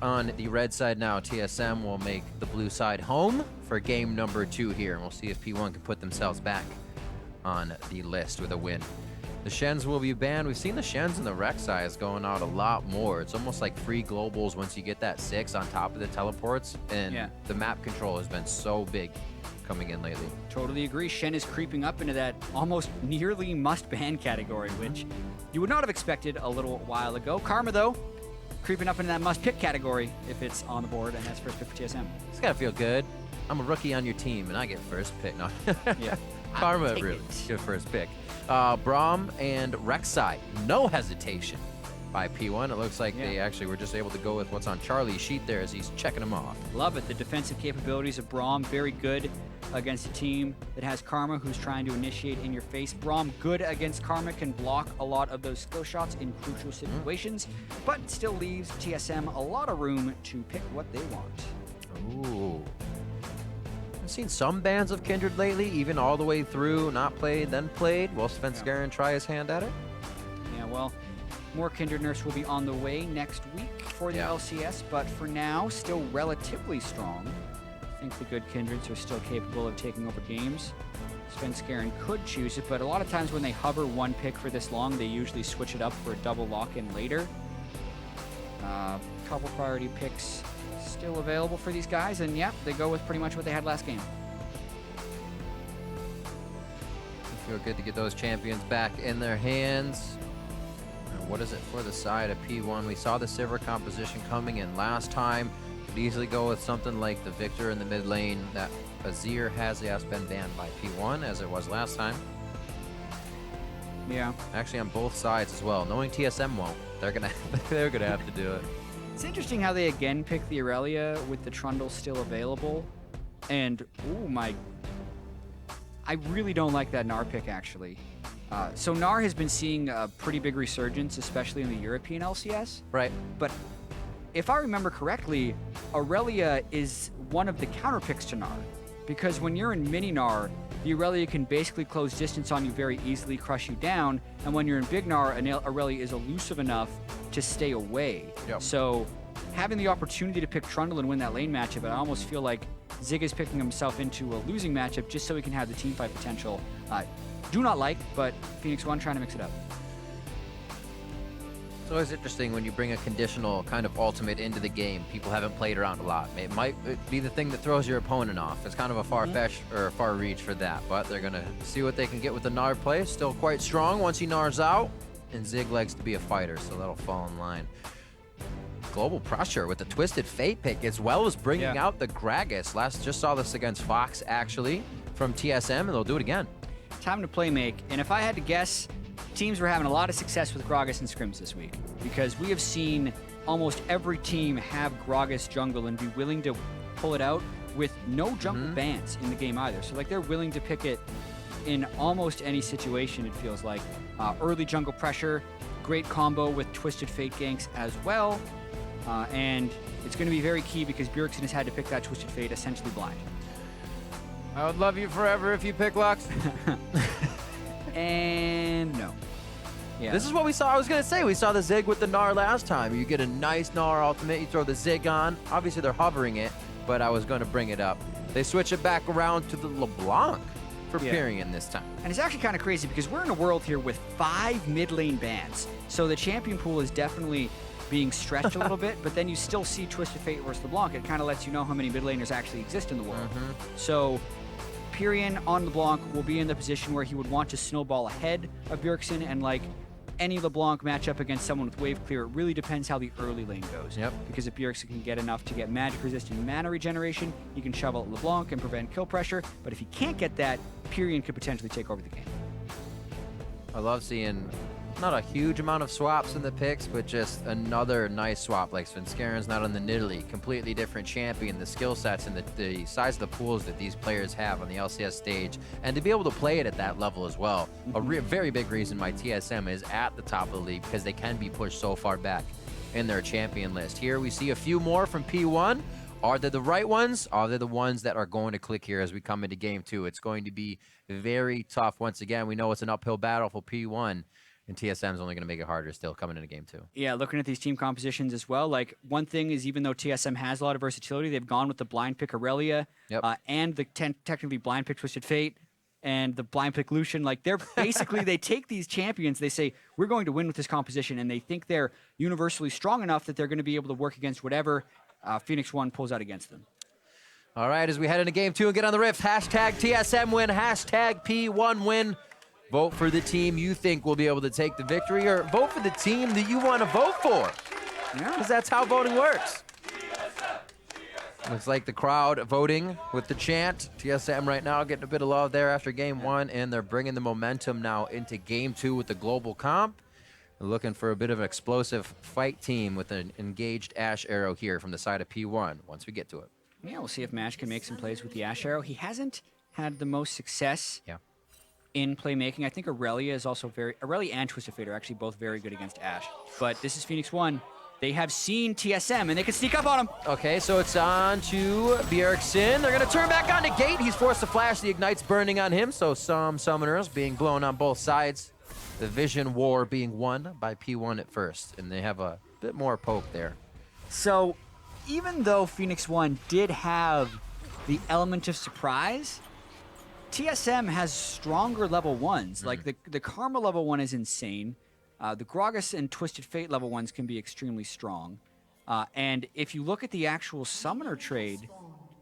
on the red side now. TSM will make the blue side home for game number 2 here. And we'll see if P1 can put themselves back on the list with a win. The Shens will be banned. We've seen the Shens and the Rek'Sai going out a lot more. It's almost like free globals once you get that 6 on top of the teleports. And the map control has been so big coming in lately. Totally agree. Shen is creeping up into that almost nearly must-ban category, which you would not have expected a little while ago. Karma, though, creeping up into that must-pick category if it's on the board, and that's first pick for TSM. It's got to feel good. I'm a rookie on your team, and I get first pick. No. Yeah. Karma really good first pick. Braum and Rek'Sai, no hesitation by P1. It looks like they actually were just able to go with what's on Charlie's sheet there as he's checking them off. Love it. The defensive capabilities of Braum, very good against a team that has Karma, who's trying to initiate in your face. Braum, good against Karma, can block a lot of those skill shots in crucial situations, but still leaves TSM a lot of room to pick what they want. Ooh. I've seen some bans of Kindred lately, even all the way through, not played, then played. Will Svenskeren try his hand at it? Yeah, well, more Kindred nerfs will be on the way next week for the LCS, but for now, still relatively strong. I think the good Kindreds are still capable of taking over games. Svenskeren could choose it, but a lot of times when they hover one pick for this long, they usually switch it up for a double lock-in later. Couple priority picks still available for these guys, and they go with pretty much what they had last game. Feel good to get those champions back in their hands. Now, what is it for the side of P1? We saw the Sivir composition coming in last time. Could easily go with something like the Victor in the mid lane that Azir has been banned by P1 as it was last time. Yeah. Actually on both sides as well. Knowing TSM won't, they're gonna have to do it. It's interesting how they again pick the Irelia with the Trundle still available. And, oh my... I really don't like that Gnar pick, actually. So Gnar has been seeing a pretty big resurgence, especially in the European LCS. Right. But if I remember correctly, Irelia is one of the counter picks to Gnar. Because when you're in mini Gnar, the Irelia can basically close distance on you very easily, crush you down. And when you're in big Gnar, Irelia is elusive enough to stay away. Yep. So having the opportunity to pick Trundle and win that lane matchup, I almost feel like Zig is picking himself into a losing matchup just so he can have the team fight potential. Do not like, but Phoenix1 trying to mix it up. It's always interesting when you bring a conditional kind of ultimate into the game. People haven't played around a lot. It might be the thing that throws your opponent off. It's kind of a far-fetched or far reach for that, but they're going to see what they can get with the Gnar play. Still quite strong once he Gnars out, and Zig likes to be a fighter, so that'll fall in line. Global pressure with the Twisted Fate pick, as well as bringing out the Gragas. Just saw this against Fox, actually, from TSM, and they'll do it again. Time to play make, and if I had to guess, teams were having a lot of success with Gragas and scrims this week, because we have seen almost every team have Gragas jungle and be willing to pull it out with no jungle bans in the game either. So like they're willing to pick it in almost any situation, it feels like. Early jungle pressure, great combo with Twisted Fate ganks as well. And it's going to be very key because Bjergsen has had to pick that Twisted Fate essentially blind. I would love you forever if you pick Lux. And no. Yeah. This is what we saw. I was going to say, we saw the Zig with the Gnar last time. You get a nice Gnar ultimate, you throw the Zig on. Obviously, they're hovering it, but I was going to bring it up. They switch it back around to the LeBlanc for Pirean this time. And it's actually kind of crazy because we're in a world here with 5 mid lane bans. So the champion pool is definitely being stretched a little bit, but then you still see Twisted Fate versus LeBlanc. It kind of lets you know how many mid laners actually exist in the world. So Pirean on LeBlanc will be in the position where he would want to snowball ahead of Bjergsen, and like any LeBlanc matchup against someone with wave clear, it really depends how the early lane goes. Because if Bjergsen can get enough to get magic resistant mana regeneration, he can shovel at LeBlanc and prevent kill pressure, but if he can't get that, Pirean could potentially take over the game. I love seeing not a huge amount of swaps in the picks, but just another nice swap. Like Svenskeren's not on the Nidalee, completely different champion. The skill sets and the size of the pools that these players have on the LCS stage, and to be able to play it at that level as well. A very big reason why TSM is at the top of the league, because they can be pushed so far back in their champion list. Here we see a few more from P1. Are they the right ones? Are they the ones that are going to click here as we come into game 2? It's going to be very tough. Once again, we know it's an uphill battle for P1. And TSM's only going to make it harder still coming into game 2. Yeah, looking at these team compositions as well, like one thing is even though TSM has a lot of versatility, they've gone with the blind pick Irelia and the technically blind pick Twisted Fate and the blind pick Lucian. Like they're basically, they take these champions, they say, we're going to win with this composition, and they think they're universally strong enough that they're going to be able to work against whatever Phoenix1 pulls out against them. All right, as we head into game 2 and get on the rift, hashtag TSM win, hashtag P1 win. Vote for the team you think will be able to take the victory, or vote for the team that you want to vote for. Because that's how voting works. Looks like the crowd voting with the chant. TSM right now getting a bit of love there after game 1, and they're bringing the momentum now into game 2 with the global comp. They're looking for a bit of an explosive fight team with an engaged Ashe arrow here from the side of P1 once we get to it. Yeah, we'll see if Mash can make some plays with the Ashe arrow. He hasn't had the most success in playmaking. I think Irelia is also Irelia and Twisted Fate are actually both very good against Ashe. But this is Phoenix1. They have seen TSM, and they can sneak up on him. Okay, so it's on to Bjergsen. They're going to turn back on the gate. He's forced to flash. The Ignite's burning on him, so some summoners being blown on both sides. The Vision War being won by P1 at first, and they have a bit more poke there. So even though Phoenix1 did have the element of surprise, TSM has stronger level 1s. Like the Karma level 1 is insane. The Gragas and Twisted Fate level 1s can be extremely strong. And if you look at the actual summoner trade,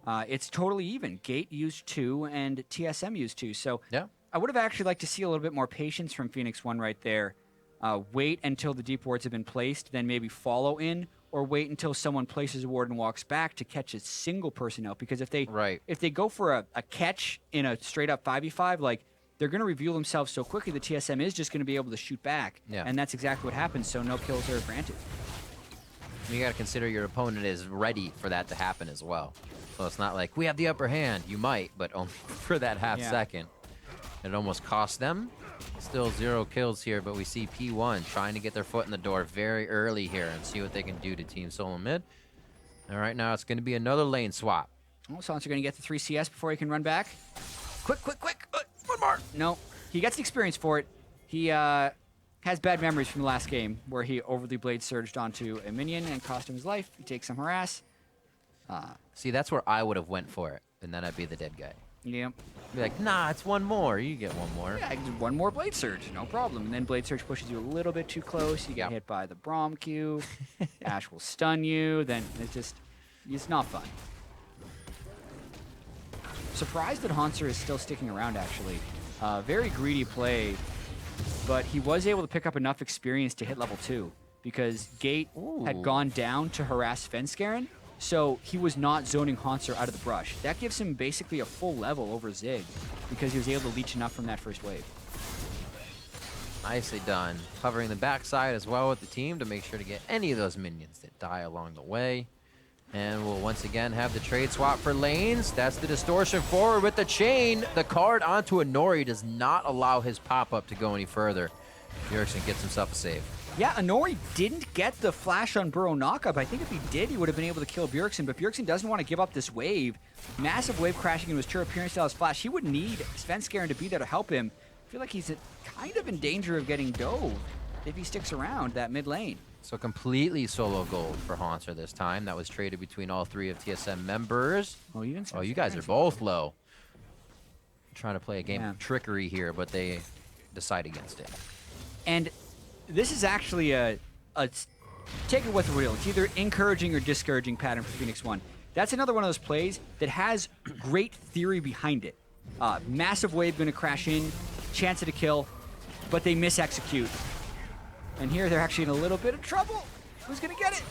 it's totally even. Gate used 2 and TSM used 2. So I would have actually liked to see a little bit more patience from Phoenix1 right there. Wait until the deep wards have been placed, then maybe follow in, or wait until someone places a ward and walks back to catch a single person out. Because if they go for a catch in a straight up 5v5, like they're going to reveal themselves so quickly, the TSM is just going to be able to shoot back. And that's exactly what happens, so no kills are granted. You got to consider your opponent is ready for that to happen as well. So it's not like we have the upper hand. You might, but only for that half second. It almost cost them. Still 0 kills here, but we see P1 trying to get their foot in the door very early here and see what they can do to Team Solomid. And right now it's going to be another lane swap. Oh, Hauntzer going to get the 3 CS before he can run back. Quick. One more. No, he gets the experience for it. He has bad memories from the last game where he overly blade surged onto a minion and cost him his life. He takes some harass. See, that's where I would have went for it, and then I'd be the dead guy. Yep. Be like, nah, it's one more. You get one more. Yeah, one more Blade Surge, no problem. And then Blade Surge pushes you a little bit too close. You get hit by the Braum Q. Ashe will stun you. Then it's not fun. Surprised that Hauntzer is still sticking around, actually. Very greedy play, but he was able to pick up enough experience to hit level 2 because Gate had gone down to harass Svenskeren. So he was not zoning Hauntzer out of the brush. That gives him basically a full level over Zig because he was able to leech enough from that first wave. Nicely done. Covering the backside as well with the team to make sure to get any of those minions that die along the way. And we'll once again have the trade swap for lanes. That's the distortion forward with the chain. The card onto Inori does not allow his pop-up to go any further. Bjergsen gets himself a save. Yeah, Inori didn't get the flash on Burrow knockup. I think if he did, he would have been able to kill Bjergsen, but Bjergsen doesn't want to give up this wave. Massive wave crashing into his True Appearance Style's flash. He would need Svenskeren to be there to help him. I feel like he's kind of in danger of getting dove if he sticks around that mid lane. So completely solo gold for Hauntzer this time. That was traded between all 3 of TSM members. Oh, you guys are both low. Trying to play a game of trickery here, but they decide against it. And this is actually a take it with a wheel. It's either encouraging or discouraging pattern for Phoenix1. That's another one of those plays that has great theory behind it. Massive wave going to crash in, chance at a kill, but they mis-execute. And here they're actually in a little bit of trouble. Who's going to get it?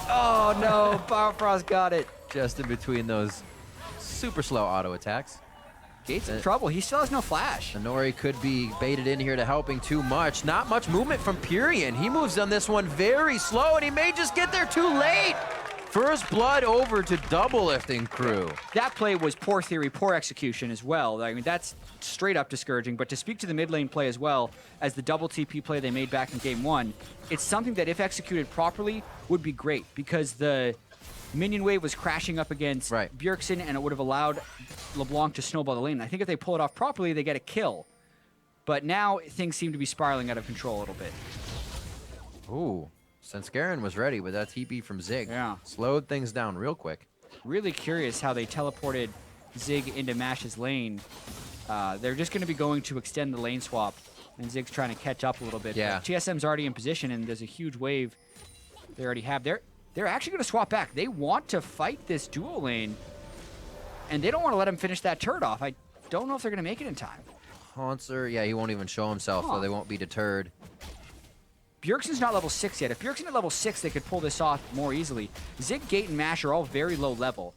Oh no, Biofrost got it. Just in between those super slow auto attacks. Gate's in trouble. He still has no flash. Inori could be baited in here to helping too much. Not much movement from Pirean. He moves on this one very slow, and he may just get there too late. First blood over to Doublelifting crew. That play was poor theory, poor execution as well. I mean, that's straight up discouraging. But to speak to the mid lane play as well as the double TP play they made back in game 1, it's something that if executed properly would be great because the minion wave was crashing up against Bjergsen, and it would have allowed LeBlanc to snowball the lane. I think if they pull it off properly, they get a kill. But now things seem to be spiraling out of control a little bit. Ooh, Svenskeren was ready, but that TP from Zig slowed things down real quick. Really curious how they teleported Zig into Mash's lane. They're just going to be going to extend the lane swap, and Zig's trying to catch up a little bit. Yeah. But TSM's already in position, and there's a huge wave they already have. They're actually going to swap back. They want to fight this duo lane, and they don't want to let him finish that turret off. I don't know if they're going to make it in time. Hauntzer, yeah, he won't even show himself, so they won't be deterred. Bjergsen's not level 6 yet. If Bjergsen at level 6, they could pull this off more easily. Zig, Gate, and Mash are all very low level.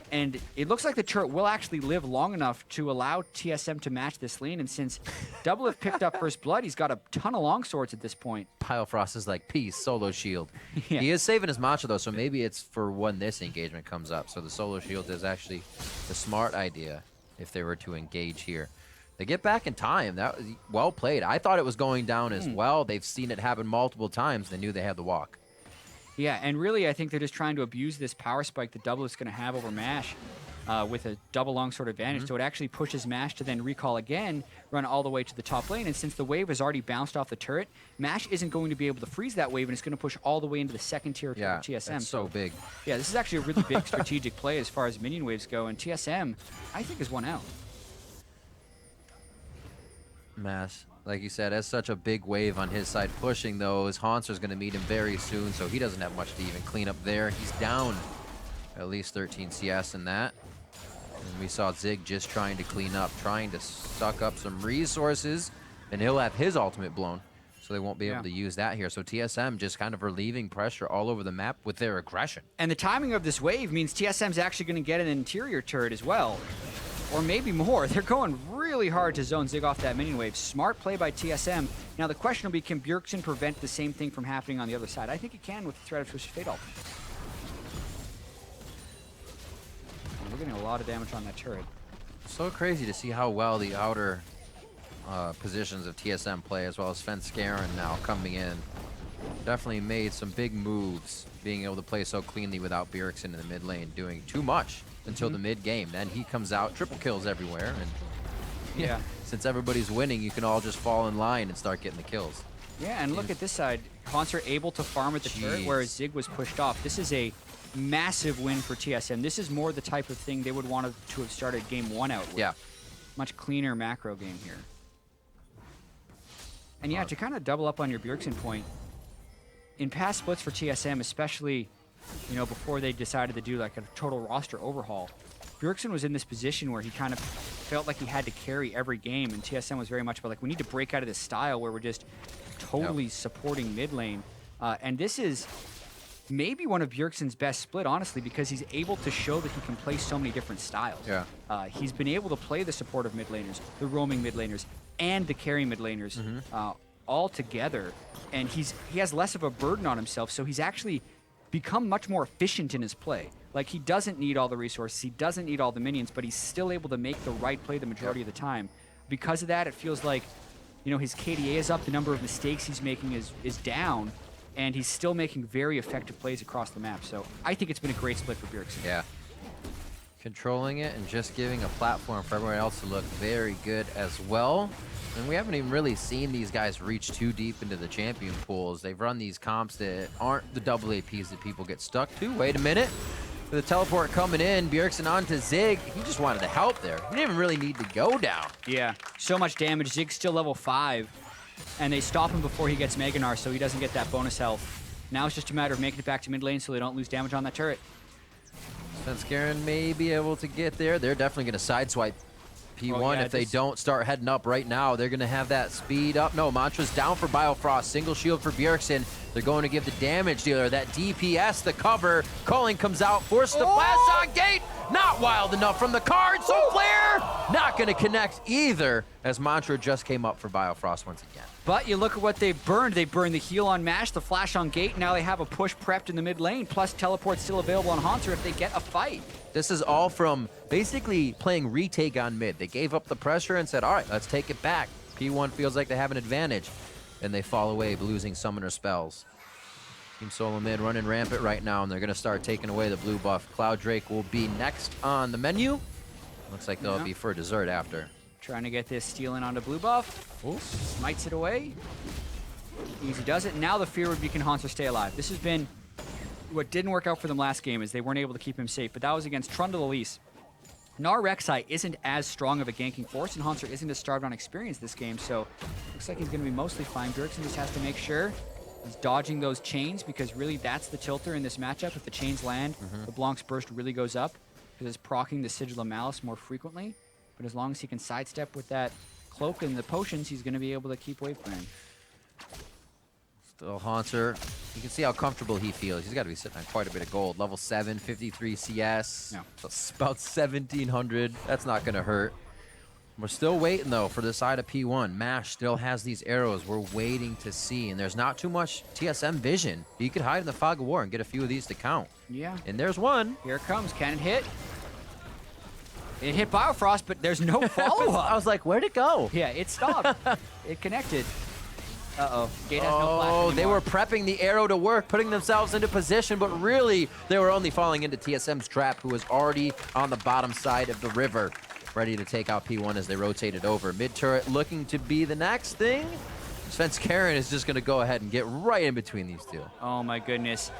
And it looks like the turret will actually live long enough to allow TSM to match this lane. And since Doublelift picked up first blood, he's got a ton of longswords at this point. Biofrost is like, peace, solo shield. Yeah. He is saving his matcha, though, so maybe it's for when this engagement comes up. So the solo shield is actually the smart idea if they were to engage here. They get back in time. That was well played. I thought it was going down as well. They've seen it happen multiple times. They knew they had the walk. Yeah, and really, I think they're just trying to abuse this power spike that Doublelift's going to have over Mash with a double longsword advantage. So it actually pushes Mash to then recall again, run all the way to the top lane. And since the wave has already bounced off the turret, Mash isn't going to be able to freeze that wave, and it's going to push all the way into the second tier of TSM. That's so big. Yeah, this is actually a really big strategic play as far as minion waves go, and TSM, I think, is one out. Mash, like you said, has such a big wave on his side pushing those. Hauntzer's going to meet him very soon, so he doesn't have much to even clean up there. He's down at least 13 CS in that. And we saw Zig just trying to clean up, trying to suck up some resources, and he'll have his ultimate blown, so they won't be able to use that here. So TSM just kind of relieving pressure all over the map with their aggression. And the timing of this wave means TSM's actually going to get an interior turret as well. Or maybe more. They're going really hard to zone Zig off that minion wave. Smart play by TSM. Now the question will be, can Bjergsen prevent the same thing from happening on the other side? I think he can with the threat of Twisted Fate ult. And we're getting a lot of damage on that turret. So crazy to see how well the outer positions of TSM play, as well as Svenskeren now coming in. Definitely made some big moves, being able to play so cleanly without Bjergsen in the mid lane, doing too much until the mid game. Then he comes out, triple kills everywhere, and since everybody's winning, you can all just fall in line and start getting the kills. Yeah, and look at this side. Hauntzer able to farm at the turret, whereas Zig was pushed off. This is a massive win for TSM. This is more the type of thing they would want to have started game 1 out with. Yeah. Much cleaner macro game here. And yeah, to kind of double up on your Bjergsen point, in past splits for TSM, especially, you know, before they decided to do like a total roster overhaul, Bjergsen was in this position where he kind of felt like he had to carry every game, and TSM was very much about like, we need to break out of this style where we're just totally supporting mid lane. And this is maybe one of Bjergsen's best split, honestly, because he's able to show that he can play so many different styles. Yeah. He's been able to play the supportive mid laners, the roaming mid laners, and the carry mid laners all together. And he has less of a burden on himself, so he's actually become much more efficient in his play. Like, he doesn't need all the resources, he doesn't need all the minions, but he's still able to make the right play the majority of the time. Because of that, it feels like, you know, his KDA is up, the number of mistakes he's making is down, and he's still making very effective plays across the map. So I think it's been a great split for Bjergsen. Yeah. Controlling it and just giving a platform for everyone else to look very good as well. And we haven't even really seen these guys reach too deep into the champion pools. They've run these comps that aren't the double APs that people get stuck to. Wait a minute. With the teleport coming in, Bjergsen onto Zig. He just wanted the help there. He didn't even really need to go down. Yeah, so much damage. Zig's still level 5, and they stop him before he gets Gnar, so he doesn't get that bonus health. Now it's just a matter of making it back to mid lane so they don't lose damage on that turret. Svenskeren may be able to get there. They're definitely going to sideswipe P1 if they don't start heading up right now. They're going to have that speed up. No, Mantra's down for Biofrost. Single shield for Bjergsen. They're going to give the damage dealer that DPS the cover. Culling comes out, forces the blast on Gate. Not wild enough from the card, so Flare not going to connect either, as Mantra just came up for Biofrost once again. But you look at what they've burned. They burned the heal on Mash, the flash on Gate. Now they have a push prepped in the mid lane, plus teleport still available on Hauntzer if they get a fight. This is all from basically playing retake on mid. They gave up the pressure and said, all right, let's take it back. P1 feels like they have an advantage. And they fall away, losing summoner spells. Team Solomid running rampant right now, and they're going to start taking away the blue buff. Cloud Drake will be next on the menu. Looks like they'll be for dessert after. Trying to get this stealing onto blue buff. Ooh. Smites it away. Easy does it. Now the fear would be, can Hauntzer stay alive? This has been what didn't work out for them last game, is they weren't able to keep him safe, but that was against Trundle-Elise. Gnar Rek'Sai isn't as strong of a ganking force, and Hauntzer isn't as starved on experience this game, so looks like he's going to be mostly fine. Bjergsen just has to make sure he's dodging those chains, because really that's the tilter in this matchup. If the chains land, LeBlanc's burst really goes up, because it's proccing the Sigil of Malice more frequently. But as long as he can sidestep with that cloak and the potions, he's going to be able to keep wave clearing. Still Hauntzer. You can see how comfortable he feels. He's got to be sitting on quite a bit of gold. Level 7, 53 CS. No. That's about 1,700. That's not going to hurt. We're still waiting, though, for the side of P1. Mash still has these arrows we're waiting to see, and there's not too much TSM vision. You could hide in the fog of war and get a few of these to count. Yeah. And there's one. Here it comes. Can it hit? It hit Biofrost, but there's no follow-up. I was like, where'd it go? Yeah, it stopped. It connected. Uh-oh. Gate has no flash Oh, anymore. they were prepping the arrow to work, putting themselves into position, but really, they were only falling into TSM's trap, who was already on the bottom side of the river, ready to take out P1 as they rotated over. Mid-turret looking to be the next thing. Svenskeren is just going to go ahead and get right in between these two. Oh, my goodness.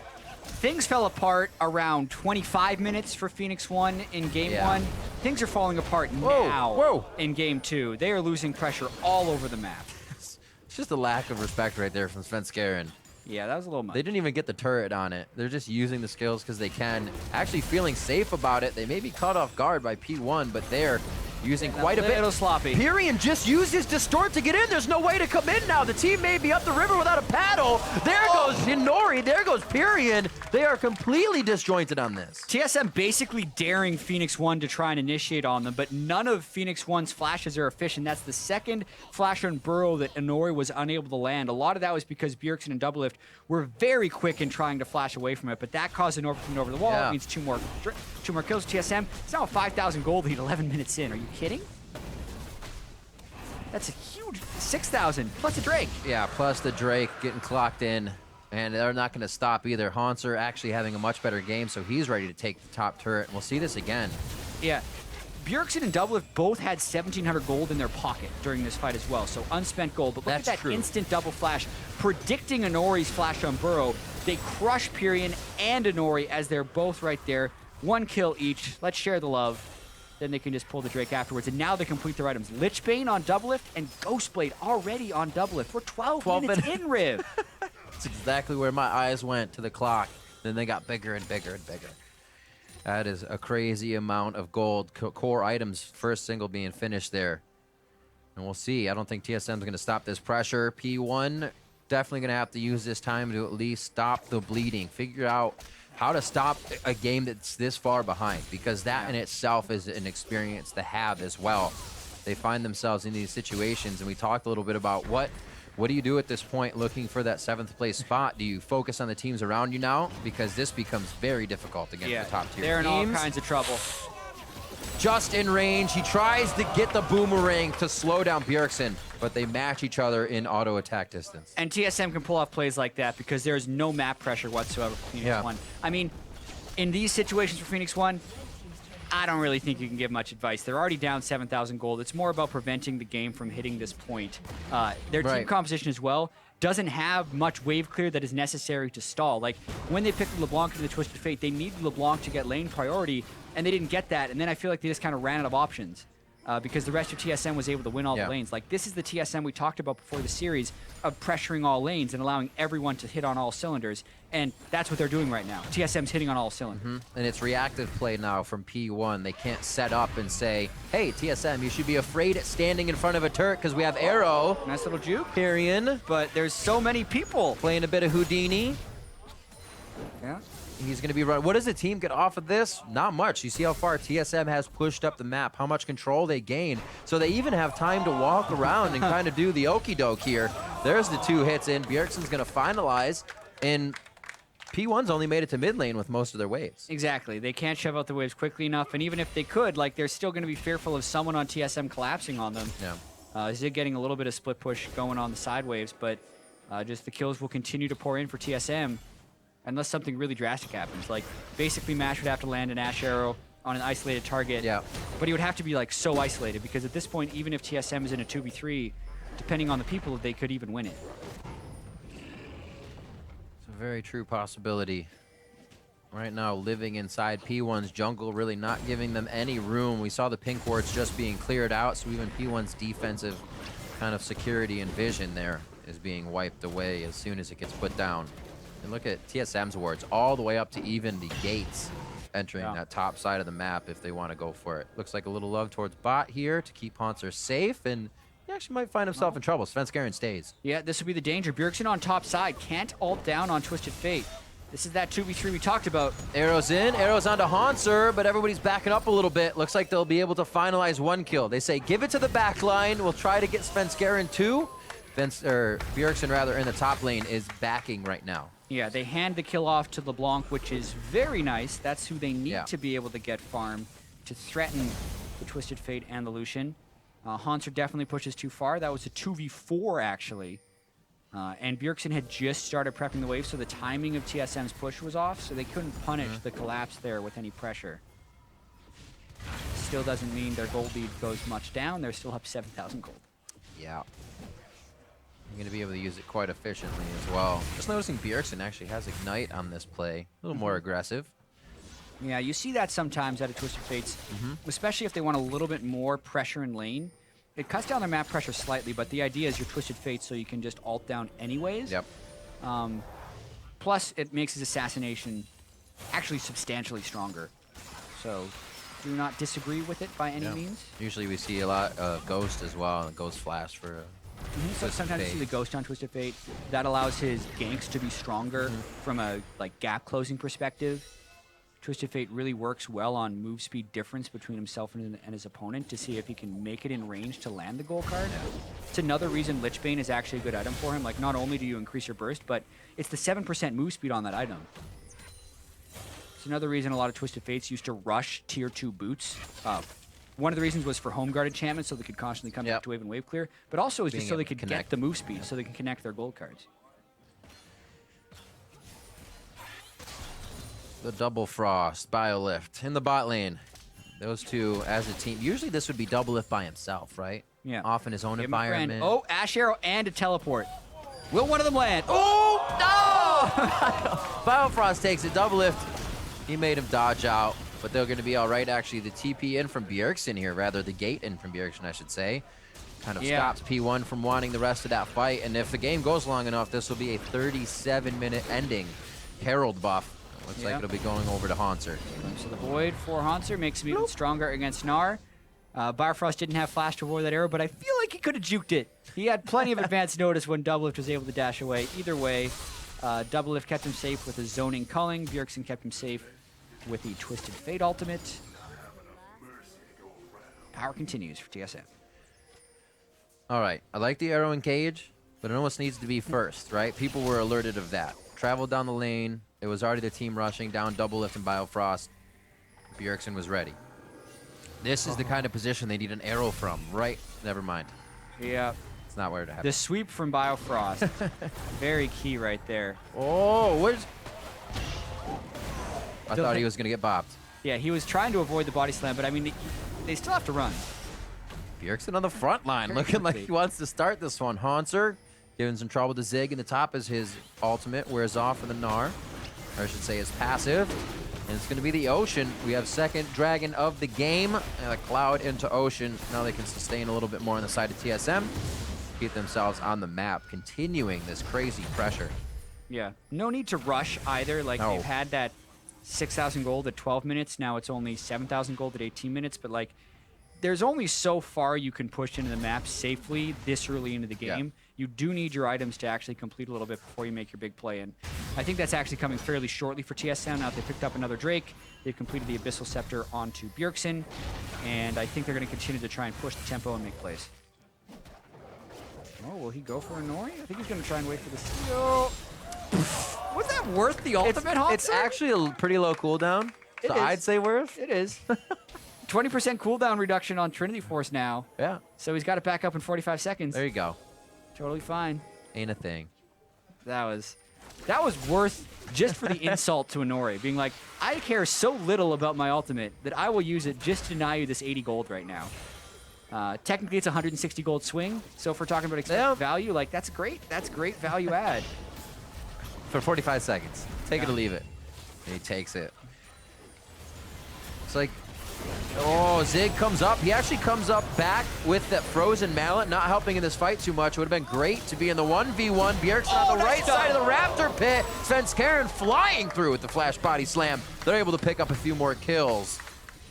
Things fell apart around 25 minutes for Phoenix1 in Game 1. Things are falling apart now in Game 2. They are losing pressure all over the map. It's just a lack of respect right there from Svenskeren. Yeah, that was a little much. They didn't even get the turret on it. They're just using the skills because they can. Actually feeling safe about it. They may be caught off guard by P1, but they're using quite a bit. Little sloppy. Pirean just used his distort to get in. There's no way to come in now. The team may be up the river without a paddle. There goes Inori. There goes Pirean. They are completely disjointed on this. TSM basically daring Phoenix1 to try and initiate on them, but none of Phoenix1's flashes are efficient. That's the second flash on Burrow that Inori was unable to land. A lot of that was because Bjergsen and Doublelift were very quick in trying to flash away from it, but that caused Inori to come over the wall. It means two more kills. TSM, it's now a 5,000 gold lead 11 minutes in. Are you kidding? That's a huge 6,000 plus a Drake. Yeah, plus the Drake getting clocked in. And they're not going to stop either. Hauntzer actually having a much better game, so he's ready to take the top turret. And we'll see this again. Yeah. Bjergsen and Doublelift both had 1,700 gold in their pocket during this fight as well, so unspent gold. But look at that instant double flash, predicting Inori's flash on Burrow. They crush Pirean and Inori as they're both right there. One kill each. Let's share the love. Then they can just pull the Drake afterwards. And now they complete their items. Lichbane on Doublelift and Ghostblade already on Doublelift. We're 12 minutes in, Riv. That's exactly where my eyes went, to the clock. Then they got bigger and bigger and bigger. That is a crazy amount of gold. Core items, first single being finished there. And we'll see. I don't think TSM's going to stop this pressure. P1 definitely going to have to use this time to at least stop the bleeding. Figure out how to stop a game that's this far behind, because that in itself is an experience to have as well. They find themselves in these situations, and we talked a little bit about what do you do at this point looking for that 7th place spot? Do you focus on the teams around you now? Because this becomes very difficult against the top tier teams. They're in all kinds of trouble. Just in range. He tries to get the boomerang to slow down Bjergsen, but they match each other in auto attack distance. And TSM can pull off plays like that because there's no map pressure whatsoever for Phoenix1. I mean, in these situations for Phoenix1, I don't really think you can give much advice. They're already down 7,000 gold. It's more about preventing the game from hitting this point. Their team composition as well doesn't have much wave clear that is necessary to stall. Like, when they picked LeBlanc into the Twisted Fate, they needed LeBlanc to get lane priority, and they didn't get that. And then I feel like they just kind of ran out of options because the rest of TSM was able to win all the lanes. Like, this is the TSM we talked about before the series of pressuring all lanes and allowing everyone to hit on all cylinders. And that's what they're doing right now. TSM's hitting on all cylinders. And it's reactive play now from P1. They can't set up and say, hey, TSM, you should be afraid at standing in front of a turret because we have arrow. Nice little juke. Pirean. But there's so many people. Playing a bit of Houdini. Yeah. He's going to be running. What does the team get off of this? Not much. You see how far TSM has pushed up the map, how much control they gain. So they even have time to walk around and kind of do the okie doke here. There's the 2 hits in. Bjergsen's going to finalize. And P1's only made it to mid lane with most of their waves. Exactly. They can't shove out the waves quickly enough. And even if they could, like, they're still going to be fearful of someone on TSM collapsing on them. Yeah. Azir getting a little bit of split push going on the side waves, but just the kills will continue to pour in for TSM. Unless something really drastic happens. Like, basically Mash would have to land an Ashe arrow on an isolated target. Yeah. But he would have to be like so isolated, because at this point, even if TSM is in a 2v3, depending on the people, they could even win it. It's a very true possibility. Right now, living inside P1's jungle, really not giving them any room. We saw the pink wards just being cleared out, so even P1's defensive kind of security and vision there is being wiped away as soon as it gets put down. And look at TSM's wards all the way up to even the gates entering that top side of the map if they want to go for it. Looks like a little love towards bot here to keep Hauntzer safe, and he actually might find himself in trouble. Svenskeren stays. Yeah, this would be the danger. Bjergsen on top side. Can't ult down on Twisted Fate. This is that 2v3 we talked about. Arrows in, arrows onto Hauntzer, but everybody's backing up a little bit. Looks like they'll be able to finalize one kill. They say, give it to the back line. We'll try to get Svenskeren too. Bjergsen, rather, in the top lane is backing right now. Yeah, they hand the kill off to LeBlanc, which is very nice. That's who they need to be able to get farm to threaten the Twisted Fate and the Lucian. Hauntzer definitely pushes too far. That was a 2v4, actually. And Bjergsen had just started prepping the wave, so the timing of TSM's push was off, so they couldn't punish the collapse there with any pressure. Still doesn't mean their gold lead goes much down. They're still up 7,000 gold. Yeah. You're going to be able to use it quite efficiently as well. Just noticing Bjergsen actually has Ignite on this play. A little more aggressive. Yeah, you see that sometimes out of Twisted Fates, especially if they want a little bit more pressure in lane. It cuts down their map pressure slightly, but the idea is you're Twisted Fate, so you can just ult down anyways. Yep. Plus, it makes his assassination actually substantially stronger. So, do not disagree with it by any means. Usually we see a lot of Ghost as well, and Ghost Flash for So sometimes you see the Ghost on Twisted Fate. That allows his ganks to be stronger from a gap closing perspective. Twisted Fate really works well on move speed difference between himself and his opponent to see if he can make it in range to land the gold card. It's another reason Lichbane is actually a good item for him. Like, not only do you increase your burst, but it's the 7% move speed on that item. It's another reason a lot of Twisted Fates used to rush tier 2 boots. One of the reasons was for home guard enchantment, so they could constantly come back to wave and wave clear, but also is just so they could get the move speed, so they can connect their gold cards. The Double Frost, Biolift in the bot lane. Those two as a team. Usually this would be Doublelift by himself, right? Yeah. Off in his own environment. Oh, Ashe Arrow and a teleport. Will one of them land? Oh, no! Biofrost takes it. Doublelift. He made him dodge out, but they're going to be all right. Actually, the TP in from Bjergsen here, rather the gate in from Bjergsen, I should say, kind of stops P1 from wanting the rest of that fight. And if the game goes long enough, this will be a 37-minute ending. Herald buff. Looks like it'll be going over to Hauntzer. So the Void for Hauntzer makes him even stronger against Gnar. Biofrost didn't have flash to avoid that arrow, but I feel like he could have juked it. He had plenty of advance notice when Doublelift was able to dash away. Either way, Doublelift kept him safe with his zoning culling. Bjergsen kept him safe with the Twisted Fate ultimate. Power continues for TSM. All right, I like the arrow in cage, but it almost needs to be first, right? People were alerted of that. Traveled down the lane. It was already the team rushing down Doublelift and Biofrost. Bjergsen was ready. This is the kind of position they need an arrow from, right? Never mind. Yeah. It's not where it happened. The sweep from Biofrost. Very key right there. Oh, where's... I thought he was going to get bopped. Yeah, he was trying to avoid the body slam, but I mean, they still have to run. Bjergsen on the front line, looking like he wants to start this one. Hauntzer giving some trouble to Zig in the top as his ultimate wears off for the Gnar. Or I should say his passive. And it's going to be the Ocean. We have second dragon of the game. And a cloud into Ocean. Now they can sustain a little bit more on the side of TSM. Keep themselves on the map, continuing this crazy pressure. Yeah, no need to rush either. Like, they've had that 6,000 gold at 12 minutes. Now it's only 7,000 gold at 18 minutes. But, like, there's only so far you can push into the map safely this early into the game. You do need your items to actually complete a little bit before you make your big play. And I think that's actually coming fairly shortly for TSM. Now that they picked up another Drake, they've completed the Abyssal Scepter onto Bjergsen. And I think they're going to continue to try and push the tempo and make plays. Oh, will he go for Inori? I think he's going to try and wait for the steal. Was that worth the ultimate, Hauntzer? It's actually a pretty low cooldown. So I'd say worth. It is. 20% cooldown reduction on Trinity Force now. Yeah. So he's got it back up in 45 seconds. There you go. Totally fine. Ain't a thing. That was worth just for the insult to Inori, being like, I care so little about my ultimate that I will use it just to deny you this 80 gold right now. Technically, it's a 160 gold swing, so if we're talking about expected value, like that's great value add. For 45 seconds. Take it or leave it. And he takes it. It's like, oh, Zig comes up. He actually comes up back with that frozen mallet, not helping in this fight too much. It would have been great to be in the 1v1. Bjergsen on the right side of the Raptor pit. Svenskeren flying through with the flash body slam. They're able to pick up a few more kills.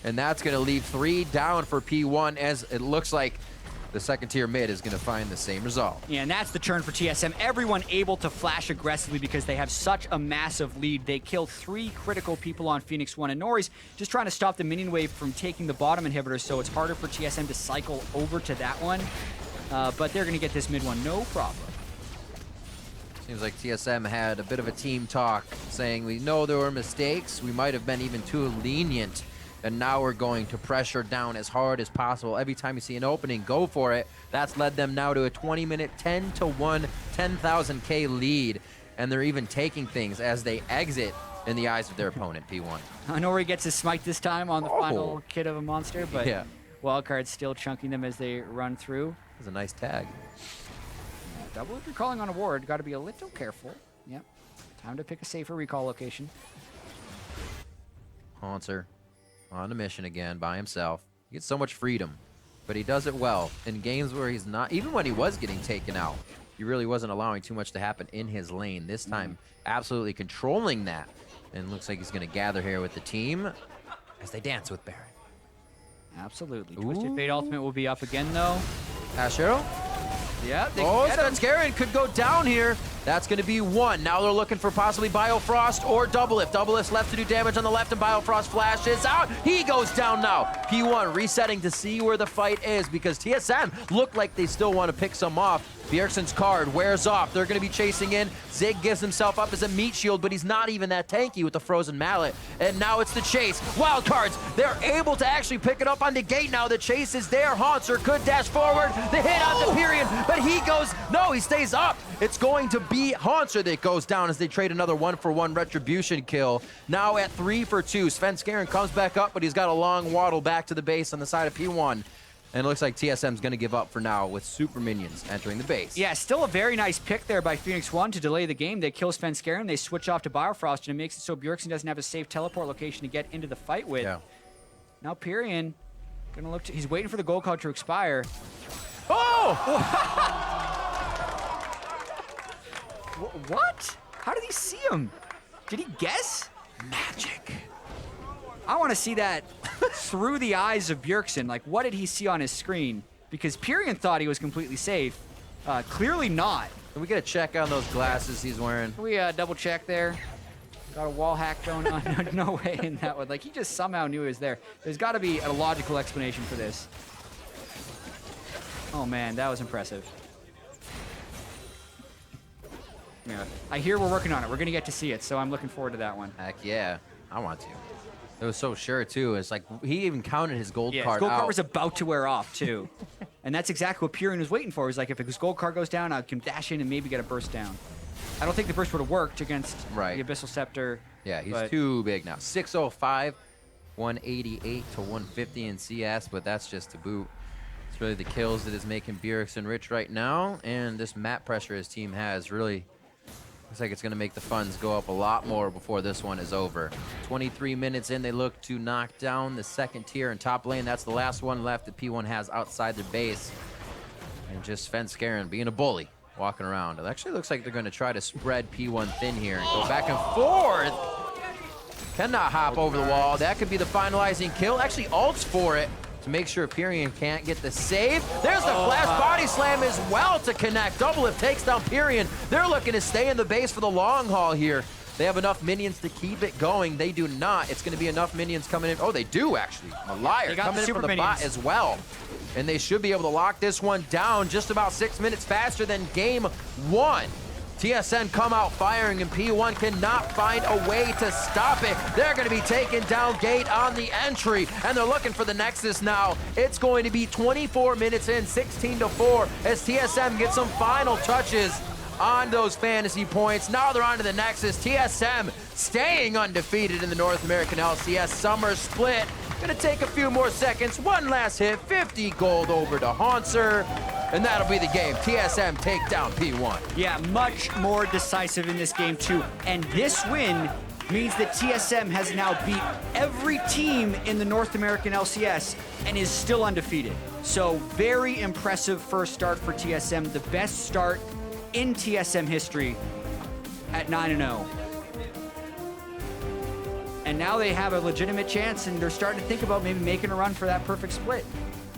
And that's going to leave 3 down for P1 as it looks like the second tier mid is going to find the same result. Yeah, and that's the turn for TSM. Everyone able to flash aggressively because they have such a massive lead. They killed 3 critical people on Phoenix1 and Inori's, just trying to stop the minion wave from taking the bottom inhibitor, so it's harder for TSM to cycle over to that one. But they're going to get this mid one, no problem. Seems like TSM had a bit of a team talk saying we know there were mistakes. We might have been even too lenient. And now we're going to pressure down as hard as possible. Every time you see an opening, go for it. That's led them now to a 20-minute 10-1, 10,000K lead. And they're even taking things as they exit in the eyes of their opponent, P1. Inori gets his smite this time on the final kid of a monster, but Wildcard's still chunking them as they run through. That's a nice tag. Double if you're calling on a ward, got to be a little careful. Yep. Time to pick a safer recall location. Hauntzer on a mission again by himself. He gets so much freedom, but he does it well. In games where he's not, even when he was getting taken out, he really wasn't allowing too much to happen in his lane. This time, absolutely controlling that. And looks like he's going to gather here with the team as they dance with Baron. Absolutely. Twisted Fate Ultimate will be up again, though. Ashe? Yeah. Svenskeren could go down here. That's going to be 1. Now they're looking for possibly Biofrost or Doublelift. Doublelift's left to do damage on the left, and Biofrost flashes out. He goes down now. P1 resetting to see where the fight is because TSM look like they still want to pick some off. Bjergsen's card wears off. They're going to be chasing in. Zig gives himself up as a meat shield, but he's not even that tanky with the frozen mallet. And now it's the chase. Wildcards, they're able to actually pick it up on the gate now. The chase is there. Hauntzer could dash forward. The hit on the Pirean, but he goes, no, he stays up. It's going to be Hauntzer that goes down as they trade another 1-for-1 retribution kill. Now at 3-for-2. Svenskeren comes back up, but he's got a long waddle back to the base on the side of P1. And it looks like TSM's going to give up for now with super minions entering the base. Yeah, still a very nice pick there by Phoenix1 to delay the game. They kill Svenskeren, they switch off to Biofrost, and it makes it so Bjergsen doesn't have a safe teleport location to get into the fight with. Yeah. Now Pirean gonna look to, he's waiting for the gold card to expire. Oh! What? How did he see him? Did he guess? Magic. I want to see that through the eyes of Bjergsen. Like, what did he see on his screen? Because Pirean thought he was completely safe. Clearly not. Can we get a check on those glasses he's wearing? Can we double check there? Got a wall hack going on. No way in that one. Like, he just somehow knew he was there. There's got to be a logical explanation for this. Oh, man, that was impressive. Yeah. I hear we're working on it. We're going to get to see it, so I'm looking forward to that one. Heck yeah. I want to. It was so sure, too. It's like he even counted his gold card his gold out. card was about to wear off, too. And that's exactly what Pirean was waiting for. He was like, if his gold card goes down, I can dash in and maybe get a burst down. I don't think the burst would have worked against the Abyssal Scepter. Yeah, he's too big now. 605, 188 to 150 in CS, but that's just to boot. It's really the kills that is making Bjergsen rich right now, and this map pressure his team has really looks like it's going to make the funds go up a lot more before this one is over. 23 minutes in, they look to knock down the second tier in top lane. That's the last one left that P1 has outside their base. And just Svenskeren being a bully, walking around. It actually looks like they're going to try to spread P1 thin here and go back and forth. Cannot hop over the wall. That could be the finalizing kill. Actually ults for it to make sure Pirean can't get the save. There's the flash body slam as well to connect. Doublelift takes down Pirean. They're looking to stay in the base for the long haul here. They have enough minions to keep it going. They do not. It's going to be enough minions coming in. Oh, they do actually. Malire coming in from the bot as well. And they should be able to lock this one down just about 6 minutes faster than game 1. TSM come out firing, and P1 cannot find a way to stop it. They're going to be taking down gate on the entry, and they're looking for the Nexus now. It's going to be 24 minutes in, 16-4, as TSM gets some final touches on those fantasy points. Now they're on to the Nexus. TSM staying undefeated in the North American LCS Summer Split. Gonna take a few more seconds. One last hit, 50 gold over to Hauntzer, and that'll be the game. TSM take down P1. Yeah, much more decisive in this game too. And this win means that TSM has now beat every team in the North American LCS and is still undefeated. So very impressive first start for TSM, the best start in TSM history at 9-0. And now they have a legitimate chance, and they're starting to think about maybe making a run for that perfect split.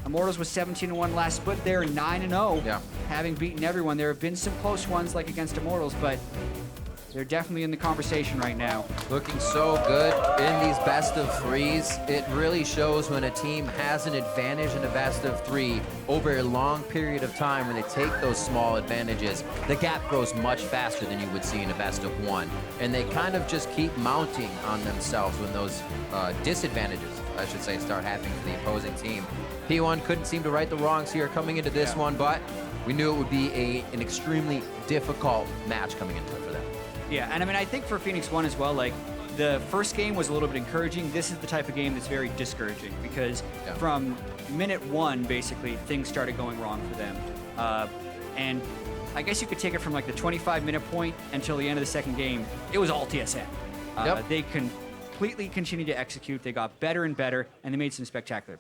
Immortals was 17-1 last split. They're 9-0, having beaten everyone. There have been some close ones, like against Immortals, but they're definitely in the conversation right now. Looking so good in these best of threes. It really shows when a team has an advantage in a best of three over a long period of time. When they take those small advantages, the gap grows much faster than you would see in a best of one. And they kind of just keep mounting on themselves when those disadvantages, I should say, start happening for the opposing team. P1 couldn't seem to right the wrongs here coming into this one, but we knew it would be an extremely difficult match coming into it for them. Yeah, and I mean, I think for Phoenix1 as well, like, the first game was a little bit encouraging. This is the type of game that's very discouraging because from minute one, basically, things started going wrong for them. And I guess you could take it from like the 25-minute point until the end of the second game. It was all TSM. They completely continued to execute. They got better and better, and they made some spectacular